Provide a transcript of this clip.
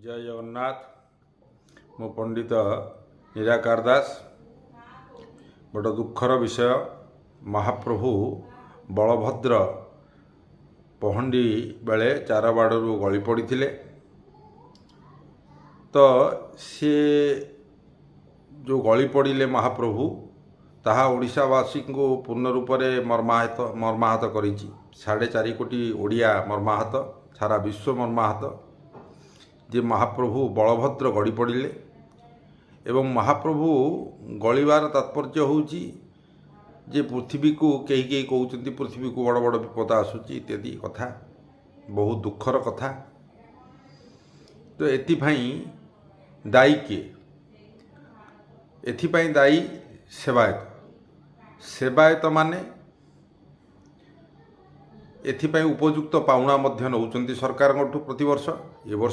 जय जगन्नाथ। मो पंडित निराकार दास। बड़ दुखर विषय, महाप्रभु बलभद्र पहंडी बेले चारबाड़ू गली पड़ते। तो सी जो गली पड़े महाप्रभु ताहा ओडिशावासी को पूर्ण रूप से मर्माहत करी। 4.5 कोटी ओडिया मर्माहत, सारा विश्व मर्माहत जे महाप्रभु बलभद्र गड़ी पड़े। एवं महाप्रभु गलिबार तात्पर्य होउची जे पृथ्वी को कहीं कहीं कहते पृथ्वी को बड़ बड़ विपद आसूची इत्यादि कथा, बहुत दुखर कथा। तो एथिपाई दायी किए? एथिपाई दायी सेवायत। सेवायत माने एथिपाई उपयुक्त पाउणा मध्य नौचंती सरकार प्रतिवर्ष। ए वर्ष